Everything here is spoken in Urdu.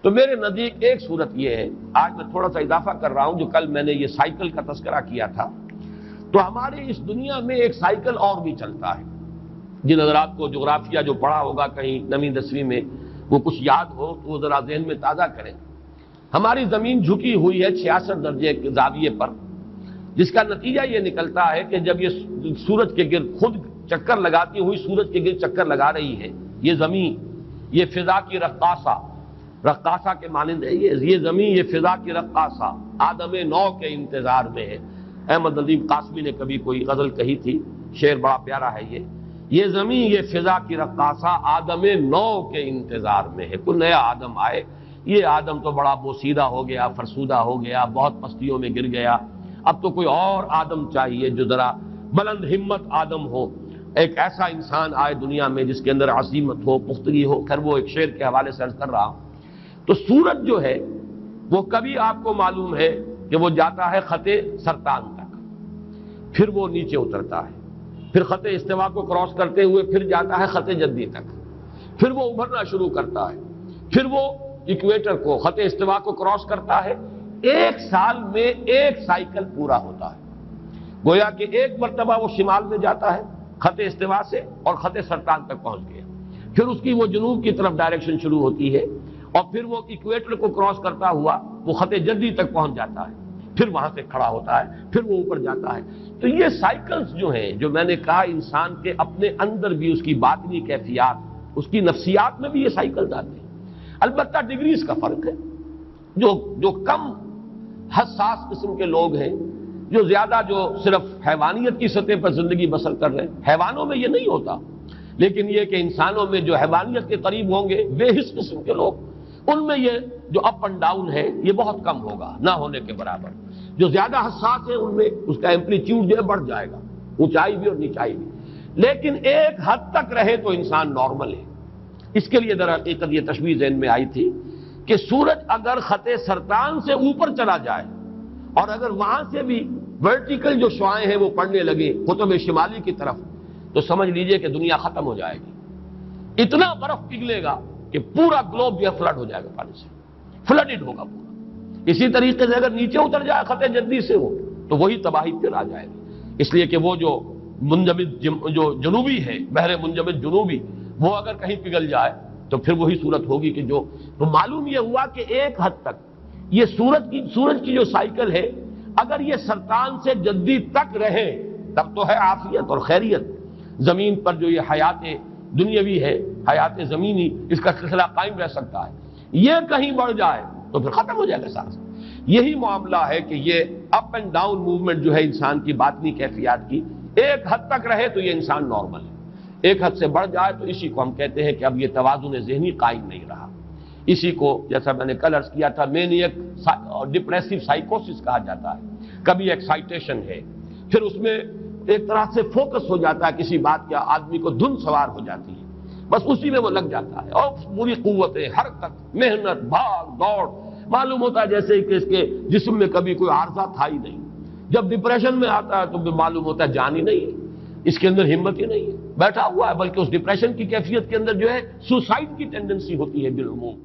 تو میرے نزدیک ایک صورت یہ ہے، آج میں تھوڑا سا اضافہ کر رہا ہوں، جو کل میں نے یہ سائیکل کا تذکرہ کیا تھا، تو ہمارے اس دنیا میں ایک سائیکل اور بھی چلتا ہے۔ جن حضرات کو جغرافیہ جو پڑھا ہوگا کہیں 9ویں 10ویں میں، وہ کچھ یاد ہو تو وہ ذرا ذہن میں تازہ کریں۔ ہماری زمین جھکی ہوئی ہے 66 درجے کے زاویے پر، جس کا نتیجہ یہ نکلتا ہے کہ جب یہ سورج کے گرد خود چکر لگاتی ہوئی سورج کے گرد چکر لگا رہی ہے، یہ زمین، یہ فضا کی رقاصہ کے مانند ہے، یہ زمین، یہ فضا کی رقاصہ آدم نو کے انتظار میں ہے۔ احمد ندیم قاسمی نے کبھی کوئی غزل کہی تھی، شعر بڑا پیارا ہے یہ زمین، یہ فضا کی رقاصہ آدم نو کے انتظار میں ہے، کوئی نیا آدم آئے۔ یہ آدم تو بڑا بوسیدہ ہو گیا، فرسودہ ہو گیا، بہت پستیوں میں گر گیا، اب تو کوئی اور آدم چاہیے جو ذرا بلند ہمت آدم ہو، ایک ایسا انسان آئے دنیا میں جس کے اندر عزیمت ہو، پختگی ہو۔ خیر وہ ایک شعر کے حوالے سے عرض کر رہا ہوں۔ تو سورج جو ہے وہ کبھی آپ کو معلوم ہے کہ وہ جاتا ہے خط سرطان تک، پھر وہ نیچے اترتا ہے، پھر خط استوا کو کراس کرتے ہوئے پھر جاتا ہے خط جدی تک، پھر وہ ابھرنا شروع کرتا ہے، پھر وہ ایکویٹر کو، خط استوا کو کراس کرتا ہے۔ ایک سال میں ایک سائیکل پورا ہوتا ہے، گویا کہ ایک مرتبہ وہ شمال میں جاتا ہے خط استوا سے اور خط سرطان تک پہنچ گیا، پھر اس کی وہ جنوب کی طرف ڈائریکشن شروع ہوتی ہے، اور پھر وہ ایکویٹر کو کراس کرتا ہوا وہ خط جدی تک پہنچ جاتا ہے، پھر وہاں سے کھڑا ہوتا ہے، پھر وہ اوپر جاتا ہے۔ تو یہ سائیکلز جو ہیں، جو میں نے کہا انسان کے اپنے اندر بھی اس کی باطنی کیفیات، اس کی نفسیات میں بھی یہ سائیکلز آتے ہیں۔ البتہ ڈگریز کا فرق ہے، جو کم حساس قسم کے لوگ ہیں، جو زیادہ جو صرف حیوانیت کی سطح پر زندگی بسر کر رہے ہیں، حیوانوں میں یہ نہیں ہوتا، لیکن یہ کہ انسانوں میں جو حیوانیت کے قریب ہوں گے بے حس قسم کے لوگ، ان میں یہ جو اپ اینڈ ڈاؤن ہے یہ بہت کم ہوگا، نہ ہونے کے برابر۔ جو زیادہ حساس ہے ان میں اس کا ایمپلیٹیوڈ جو ہے بڑھ جائے گا، اونچائی بھی اور نیچائی بھی، لیکن ایک حد تک رہے تو انسان نارمل ہے۔ اس کے لیے در حقیقت یہ تشبیہ ذہن میں آئی تھی کہ سورج اگر خط سرطان سے اوپر چلا جائے اور اگر وہاں سے بھی ورٹیکل جو شعاعیں ہیں وہ پڑنے لگے قطب شمالی کی طرف، تو سمجھ لیجئے کہ دنیا ختم ہو جائے گی۔ اتنا برف پگھلے گا کہ پورا گلوب جو ہے فلڈ ہو جائے گا، پانی سے فلڈڈ ہوگا پورا۔ اسی طریقے سے اگر نیچے اتر جائے خط جدی سے ہو تو وہی تباہی پھر آ جائے گی، اس لیے کہ وہ جو منجمد جو جنوبی ہے، بحر منجمد جنوبی، وہ اگر کہیں پگھل جائے تو پھر وہی صورت ہوگی کہ جو تو معلوم یہ ہوا کہ ایک حد تک یہ سورج کی جو سائیکل ہے، اگر یہ سرطان سے جدی تک رہے تب تو ہے عافیت اور خیریت۔ زمین پر جو یہ حیات دنیاوی ہے، حیات زمینی، اس کا سلسلہ قائم رہ سکتا ہے۔ یہ کہیں بڑھ جائے تو پھر ختم ہو جائے گا سارا۔ یہی معاملہ ہے کہ یہ اپ اینڈ ڈاؤن موومنٹ جو ہے انسان کی باطنی کیفیات کی، ایک حد تک رہے تو یہ انسان نارمل ہے، ایک حد سے بڑھ جائے تو اسی کو ہم کہتے ہیں کہ اب یہ توازن ذہنی قائم نہیں رہا۔ اسی کو جیسا میں نے کل عرض کیا تھا مینیک اور ڈپریسو سائیکوسس کہا جاتا ہے۔ کبھی ایکسائٹیشن ہے، پھر اس میں ایک طرح سے فوکس ہو جاتا ہے کسی بات کا، آدمی کو دھن سوار ہو جاتی ہے، بس اسی میں وہ لگ جاتا ہے، اور پوری قوتیں، حرکت، محنت، بھاگ دوڑ، معلوم ہوتا ہے جیسے کہ اس کے جسم میں کبھی کوئی عارضہ تھا ہی نہیں۔ جب ڈپریشن میں آتا ہے تو معلوم ہوتا ہے جان ہی نہیں ہے، اس کے اندر ہمت ہی نہیں ہے، بیٹھا ہوا ہے، بلکہ اس ڈپریشن کی کیفیت کے اندر جو ہے سوسائڈ کی ٹینڈنسی ہوتی ہے بالعموم۔